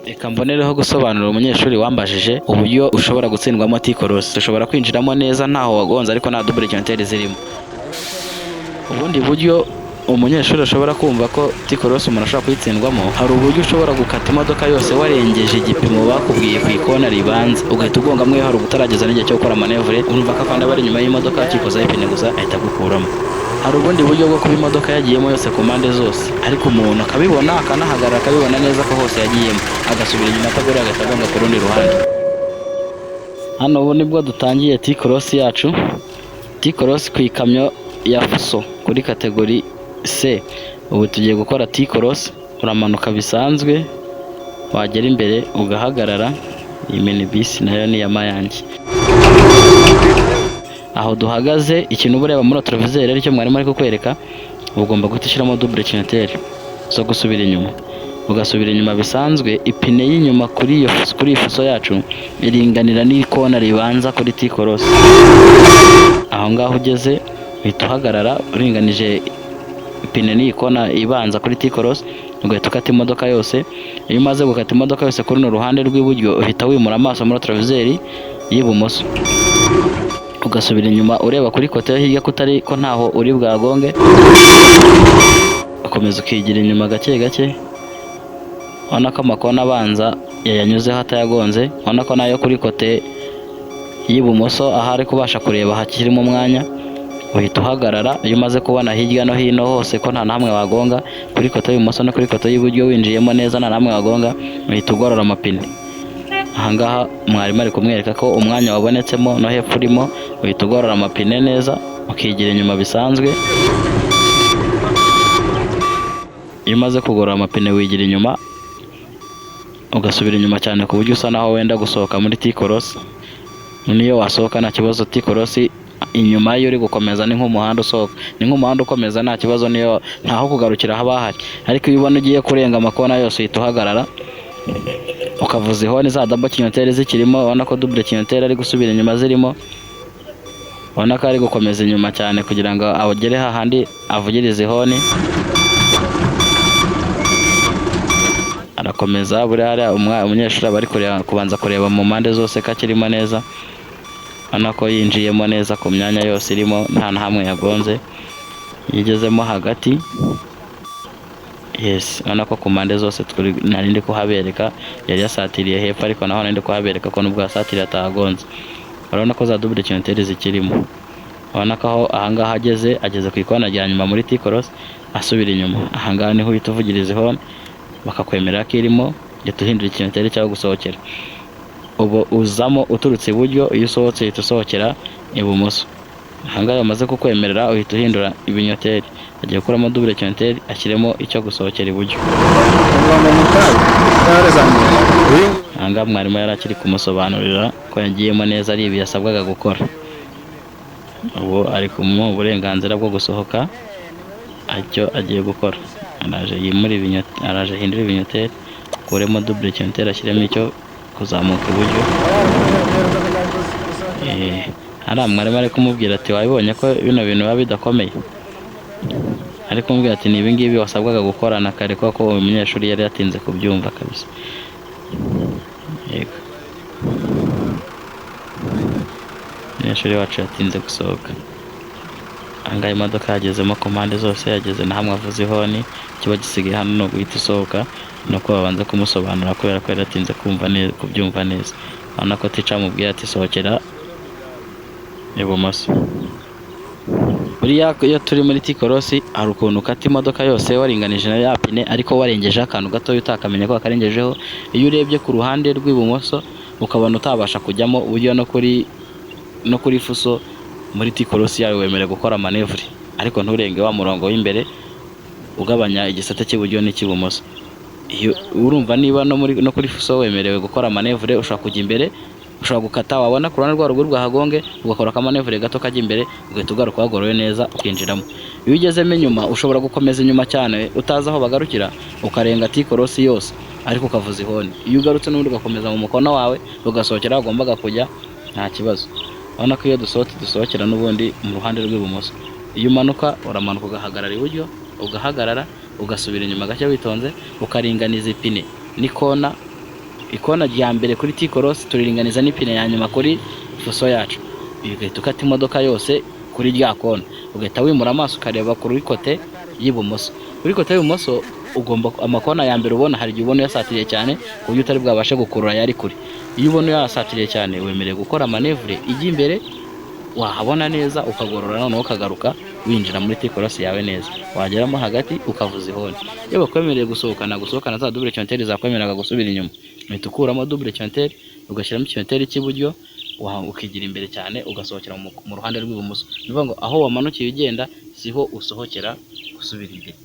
Reka mbonereho gusobanurira umunyeshuri wambajije uburyo ushobora gutsindwamo T-Cross. Ushobora kwinjiramo neza ntaho wagonze ariko nta double cyanteri zirimo. Ubundi buryo umunyeshuri ashobora kumva ko T-Cross umuntu ashobora kuyitsindwamo, hari uburyo ushobora gukata imodoka yose warengeje igipimo bakubwiye ku ikona ribanza, ugahita ugongamo iyo hari ubutarageza n'igihe cyo gukora manevure, urumva ko afande bari inyuma y'imodoka akikozaho ipine gusa ahita agukuramo. Hari ubundi buryo bwo kuba imodoka yagiyemo yose ku mpande zose, ariko umuntu akabibona akanahagarara akabibona neza ko hose yagiyemo, agasubira inyuma atagoreye agahita agonga ku rundi ruhande. Hano ubu nibwo dutangiye T-Cross yacu. T-Cross ku ikamyo ya Fuso kuri kategori C. Ubu tugiye gukora T-Cross, uramanuka bisanzwe, wagera imbere ugahagarara. Iyi minibus nayo ni ya Mayange. Aho duhagaze ikintu uba ureba muri televiziyo aricyo mwarimu ari kukwereka, ugomba guhita ushyiramo double cyanteri zo gusubira inyuma. Ugasubira inyuma bisanzwe, ipine y'inyuma kuri iyi Fuso yacu iringanira n'ikona ribanza kuri T-Cross. Aho ngaho ugeze uhita uhagarara uringanije ipine n'ikona ibanza kuri T-Cross, ugahita ukata imodoka yose. Iyo umaze gukata imodoka yose kuri runo ruhande rw'iburyo, uhita wimura amaso muri televiziyo y'ibumoso, ugasubira inyuma ureba kuri kote yo hirya ko ntaho uri bwagonge, ukomeza ukigira inyuma gake gake. Ubona ko amakona abanza yayanyuzeho atayagonze, ubona ko nayo kuri kote y'ibumoso aho ari kubasha kureba hakirimo umwanya, uhita uhagarara. Iyo umaze kubona hirya no hino hose ko nta namwe wagonga, kuri kote y'ibumoso no kuri kote y'iburyo winjiyemo neza nta namwe wagonga, uhita ugorora amapine. Ahangaha mwarimu ari kumwereka ko umwanya wabonetsemo no hepfo urimo, uhita ugorora amapine neza ukigira inyuma bisanzwe. Iyo umaze kugorora amapine wigira inyuma ugasubira inyuma cyane ku buryo usa naho wenda gusohoka muri T-Cross. Niyo wasohoka nta kibazo, T-Cross inyuma iyo uri gukomeza ni nk'umuhanda usohoka, ni nk'umuhanda ukomeza nta kibazo, niyo ntaho kugarukira haba hari. Ariko iyo ubona ugiye kurenga amakona yose uhita uhagarara ukavuza ihoni, za double cyanteri zikirimo, ubona ko double cyanteri ari gusubira inyuma zirimo, ubona ko ari gukomeza inyuma cyane kugira ngo agere hahandi avugirize ihoni. Arakomeza buriya umunyeshuri aba ari kubanza kureba mu mpande zose ko akirimo neza, ubona ko yinjiyemo neza ku myanya yose irimo nta na hamwe yagonze. Yigezemo hagati, yes, ubona ko ku mpande zose nari ndi kuhabereka, yari yasatiriye hepfo ariko naho nari ndi kuhabereka ko nubwo yasatiriye atahagonze. Urabona ko za double cyanteri zikirimo. Ubona ko ahangaha ageze ku ikona rya nyuma muri T-Cross asubira inyuma. Ahangaha niho uhita uvugiriza ihoni bakakwemerera ko irimo, uhita uhindura icyanteri cyangwa gusohokera. Ubu uzamo uturutse iburyo, iyo usohotse uhita usohokera ibumoso. Ahangaha bamaze kukwemerera uhita uhindura ibinyoteri, agiye gukuramo double cyanteri ashyiremo icyo gusohokera iburyo. Ahangaha mwarimu yari akiri kumusobanurira ko yagiyemo neza ari ibi yasabwaga gukora. Ubu ari kumuha uburenganzira bwo gusohoka icyo agiye gukora. Araje hindura ibinyoteri, akuremo double cyanteri ashyiremo icyo kuzamuka iburyo. Hari mwarimu ari kumubwira ati wabibonye ko bino bintu biba bidakomeye, ari kumubwira ati ni ibingibi wasabwaga gukorana kare kuko uyu munyeshuri yari yatinze kubyumva kabisa. Yego, umunyeshuri wacu yatinze gusohoka. Ahangaha imodoka yagezemo ku mpande zose, yageze na hamwe avuze ihoni. Kiba gisigaye hano no guhita usohoka, nuko babanza kumusobanura kubera ko yaratinze kubyumva neza. Urabona ko tica amubwira ati sohokera ibumoso. Buriya iyo turi muri T-Cross hari ukuntu ukata imodoka yose waringanije na ya pine, ariko warengejeho akantu gato utakamenya ko akarengejeho. Iyo urebye ku ruhande rw'ibumoso ukabona utabasha kujyamo, uburyo no kuri Fuso muri T-Cross yawe wemerewe gukora manevure, ariko nturenge wa murongo w'imbere ugabanya igisate cy'iburyo n'icy'ibumoso. Iyo urumva niba no kuri Fuso wemerewe gukora manevure, ushobora kujya imbere, ushobora gukata, wabona ku ruhande rwa ruguru rwahagonge ugakora akamanevure gato kajya imbere, ugahita ugaruka wagoroye neza ukinjiramo. Iyo ugezemo inyuma ushobora gukomeza inyuma cyane utazi aho bagarukira, ukarenga T-Cross yose ariko ukavuza ihoni. Iyo ugarutse n'ubundi ugakomeza mu mukono wawe ugasohokera aho ugombaga kujya nta kibazo. Urabona ko iyo dusohokera n'ubundi mu ruhande rw'ibumoso. Iyo umanuka uramanuka ugahagarara iburyo, ugahagarara ugasubira inyuma gake witonze, ukaringaniza ipine n'ikona ikona rya mbere kuri T-Cross turiringaniza n'ipine ya nyuma kuri fuso yacu, ugahita ukata imodoka yose kuri rya kona, ugahita wimura amaso ukareba kuri kote y'ibumoso. Kuri kote y'ibumoso ugomba amakona ya mbere ubona hari igihe ubona yasatiriye cyane ku buryo utari bwabashe gukurura yari kure. Iyo ubona yasatiriye cyane wemerewe gukora manevure ijya imbere, wahabona neza ukagorora noneho ukagaruka winjira muri T-Cross yawe neza, wageramo hagati ukavuza ihoni. Iyo bakwemereye gusohokana za double conteri zakwemeraga gusubira inyuma, uhita ukuramo double conteri ugashyiramo conteri cy'iburyo, ukigira imbere cyane ugasohokera mu ruhande rw'ibumoso. Ni ukuvuga ngo aho wamanukiye ugenda siho usohokera gusubira imbere.